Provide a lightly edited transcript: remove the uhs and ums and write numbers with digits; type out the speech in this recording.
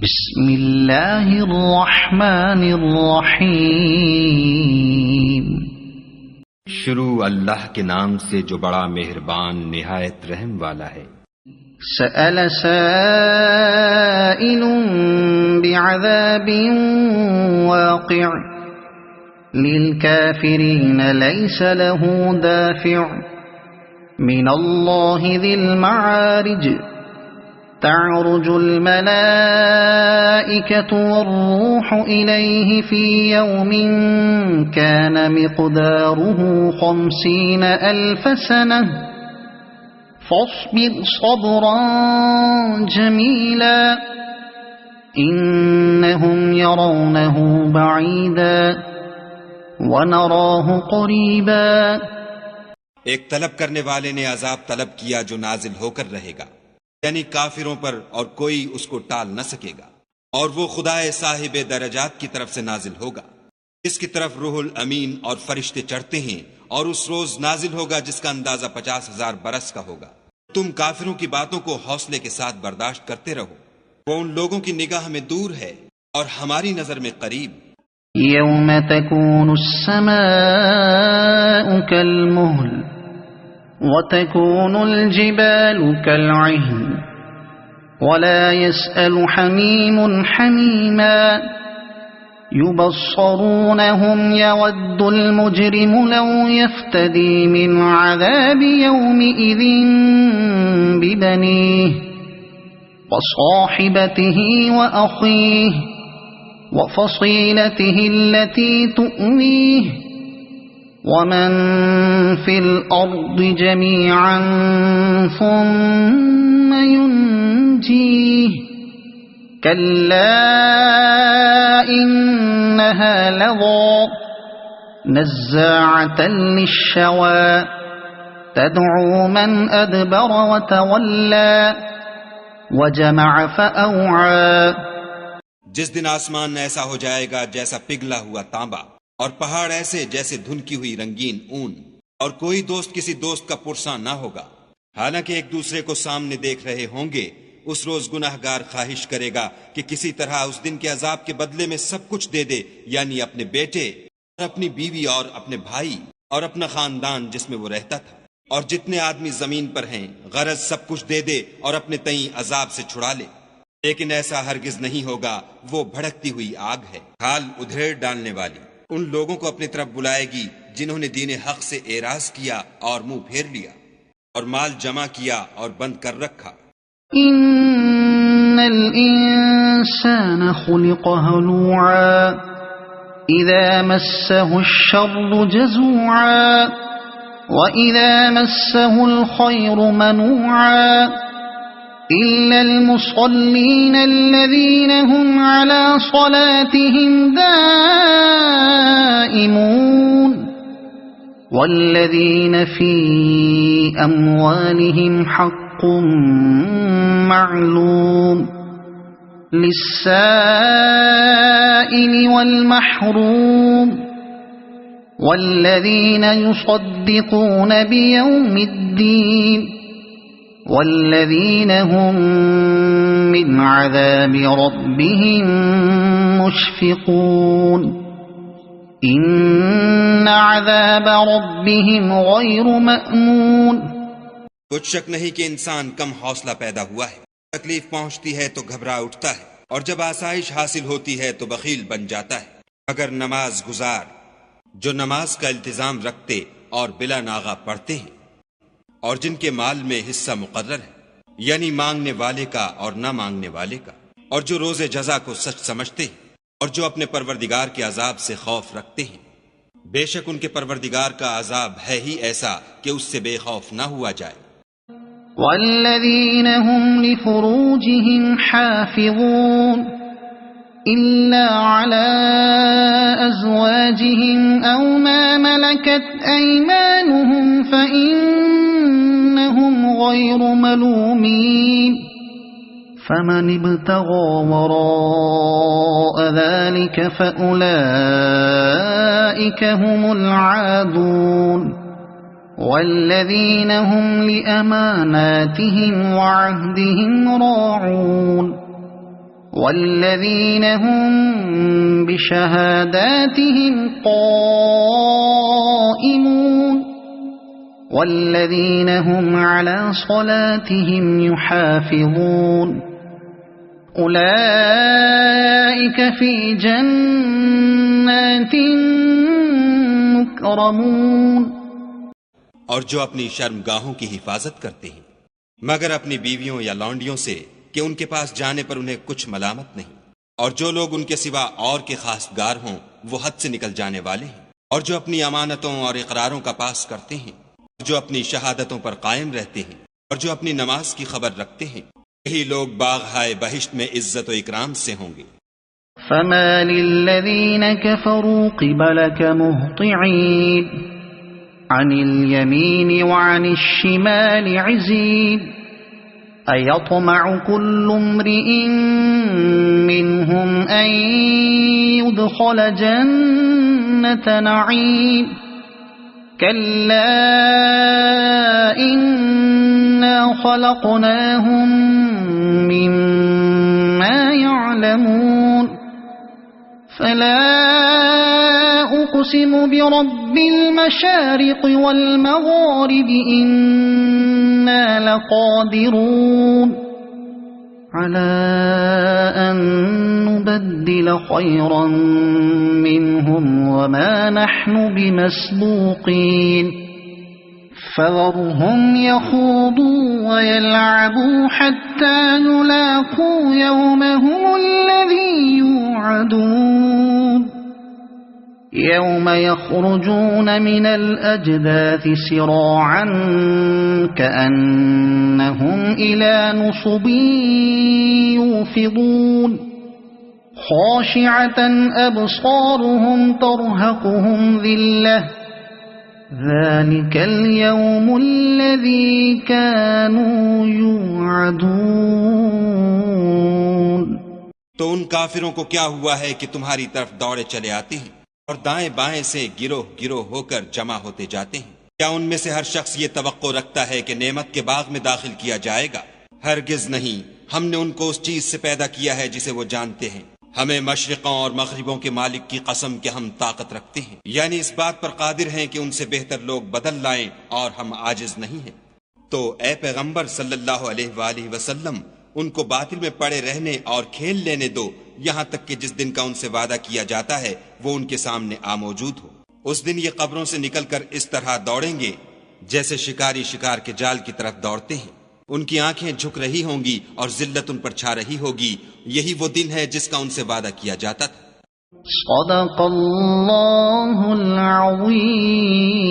بسم اللہ الرحمن الرحیم۔ شروع اللہ کے نام سے جو بڑا مہربان نہایت رحم والا ہے۔ سأل سائل بعذاب واقع للكافرین لیس له دافع من اللہ ذی المعارج تعرج الملائكة والروح إليه في يوم كان مقداره 50,000 سنة فاصبر صبرا جميلا إنهم يرونه بعيدا ونراه قريبا۔ ایک طلب کرنے والے نے عذاب طلب کیا جو نازل ہو کر رہے گا، یعنی کافروں پر، اور کوئی اس کو ٹال نہ سکے گا، اور وہ خدا صاحب درجات کی طرف سے نازل ہوگا، اس کی طرف روح الامین اور فرشتے چڑھتے ہیں، اور اس روز نازل ہوگا جس کا اندازہ 50,000 برس کا ہوگا۔ تم کافروں کی باتوں کو حوصلے کے ساتھ برداشت کرتے رہو، وہ ان لوگوں کی نگاہ میں دور ہے اور ہماری نظر میں قریب۔ یوم تکون السماء کالمہل وتكون الجبال كالعهن ولا يسأل حميم حميما يبصرونهم يود المجرم لو يفتدي من عذاب يومئذ ببنيه وصاحبته وأخيه وفصيلته التي تؤويه ومن في الأرض جميعا ثم ينجيه كلا إنها لظى نزاعة للشوى تدعو من أدبر وتولى وجمع فأوعى۔ جس دن آسمان ایسا ہو جائے گا جیسا پگھلا ہوا تانبا، اور پہاڑ ایسے جیسے دھنکی ہوئی رنگین اون، اور کوئی دوست کسی دوست کا پرساں نہ ہوگا، حالانکہ ایک دوسرے کو سامنے دیکھ رہے ہوں گے۔ اس روز گناہگار خواہش کرے گا کہ کسی طرح اس دن کے عذاب کے بدلے میں سب کچھ دے دے، یعنی اپنے بیٹے اور اپنی بیوی اور اپنے بھائی اور اپنا خاندان جس میں وہ رہتا تھا، اور جتنے آدمی زمین پر ہیں، غرض سب کچھ دے دے اور اپنے تئیں عذاب سے چھڑا لے۔ لیکن ایسا ہرگز نہیں ہوگا، وہ بھڑکتی ہوئی آگ ہے، حال ادھیڑ ڈالنے والی۔ ان لوگوں کو اپنی طرف بلائے گی جنہوں نے دین حق سے اعراض کیا اور منہ پھیر لیا، اور مال جمع کیا اور بند کر رکھا۔ ان الانسان خلق هلوعا اذا مسه الشر جزوعا واذا مسه الخير منوعا إلا المصلين الذين هم على صلاتهم دائمون والذين في أموالهم حق معلوم للسائل والمحروم والذين يصدقون بيوم الدين والذین هم من عذاب ربهم مشفقون ان عذاب ربهم غیر مأمون۔ کچھ شک نہیں کہ انسان کم حوصلہ پیدا ہوا ہے، تکلیف پہنچتی ہے تو گھبرا اٹھتا ہے، اور جب آسائش حاصل ہوتی ہے تو بخیل بن جاتا ہے، مگر نماز گزار جو نماز کا التزام رکھتے اور بلا ناغہ پڑھتے ہیں، اور جن کے مال میں حصہ مقرر ہے، یعنی مانگنے والے کا اور نہ مانگنے والے کا، اور جو روز جزا کو سچ سمجھتے ہیں، اور جو اپنے پروردگار کے عذاب سے خوف رکھتے ہیں۔ بے شک ان کے پروردگار کا عذاب ہے ہی ایسا کہ اس سے بے خوف نہ ہوا جائے۔ والذین هم لفروجهم حافظون إلا على أزواجهم أو ما ملكت أيمانهم فإنهم غير ملومين فمن ابتغى وراء ذلك فأولئك هم العادون والذين هم لأماناتهم وعهدهم راعون والذین هم بشهاداتهم قائمون والذین هم على صلاتهم يحافظون اولئک فی جنات مکرمون. اور جو اپنی شرمگاہوں کی حفاظت کرتے ہیں مگر اپنی بیویوں یا لونڈیوں سے کہ ان کے پاس جانے پر انہیں کچھ ملامت نہیں، اور جو لوگ ان کے سوا اور کے خاصگار ہوں وہ حد سے نکل جانے والے ہیں، اور جو اپنی امانتوں اور اقراروں کا پاس کرتے ہیں، جو اپنی شہادتوں پر قائم رہتے ہیں، اور جو اپنی نماز کی خبر رکھتے ہیں، یہی لوگ باغ ہائے بہشت میں عزت و اکرام سے ہوں گے. فما للذین کفروا قبلک مہطعین عن الیمین وعن الشمال عزین أَيَطْمَعُ كُلُّ امْرِئٍ مِّنْهُمْ أَن يُدْخَلَ جَنَّةَ نَعِيمٍ كَلَّا إِنَّا خَلَقْنَاهُم مِّمَّا يَعْلَمُونَ فَلَا أُقْسِمُ بِرَبِّ الْمَشَارِقِ وَالْمَغَارِبِ إِنَّا لَقَادِرُونَ عَلَىٰ أَن نُّبَدِّلَ خَيْرًا مِّنْهُمْ وَمَا نَحْنُ بِمَسْبُوقِينَ فَذَرْهُمْ يَخُوضُوا وَيَلْعَبُوا حَتَّىٰ يُلَاقُوا يَوْمَهُمُ الَّذِي يُوعَدُونَ يَوْمَ يَخْرُجُونَ مِنَ الْأَجْدَاثِ سِرَاعًا كَأَنَّهُمْ إِلَىٰ نُصُبٍ يُوفِضُونَ خَاشِعَةً أَبْصَارُهُمْ تَرْهَقُهُمْ ذِلَّةٌ ذَلِكَ الْيَوْمُ الَّذِي كَانُوا يُوعَدُونَ. تو ان کافروں کو کیا ہوا ہے کہ تمہاری طرف دوڑے چلے آتے ہیں اور دائیں بائیں سے گروہ گروہ ہو کر جمع ہوتے جاتے ہیں؟ کیا ان میں سے ہر شخص یہ توقع رکھتا ہے کہ نعمت کے باغ میں داخل کیا جائے گا؟ ہرگز نہیں. ہم نے ان کو اس چیز سے پیدا کیا ہے جسے وہ جانتے ہیں. ہمیں مشرقوں اور مغربوں کے مالک کی قسم کہ ہم طاقت رکھتے ہیں، یعنی اس بات پر قادر ہیں کہ ان سے بہتر لوگ بدل لائیں، اور ہم عاجز نہیں ہیں. تو اے پیغمبر صلی اللہ علیہ وآلہ وسلم ان کو باطل میں پڑے رہنے اور کھیل لینے دو، یہاں تک کہ جس دن کا ان سے وعدہ کیا جاتا ہے وہ ان کے سامنے موجود ہو. اس دن یہ قبروں سے نکل کر اس طرح دوڑیں گے جیسے شکاری شکار کے جال کی طرف دوڑتے ہیں. ان کی آنکھیں جھک رہی ہوں گی اور ذلت ان پر چھا رہی ہوگی. یہی وہ دن ہے جس کا ان سے وعدہ کیا جاتا تھا. صدق اللہ العظیم.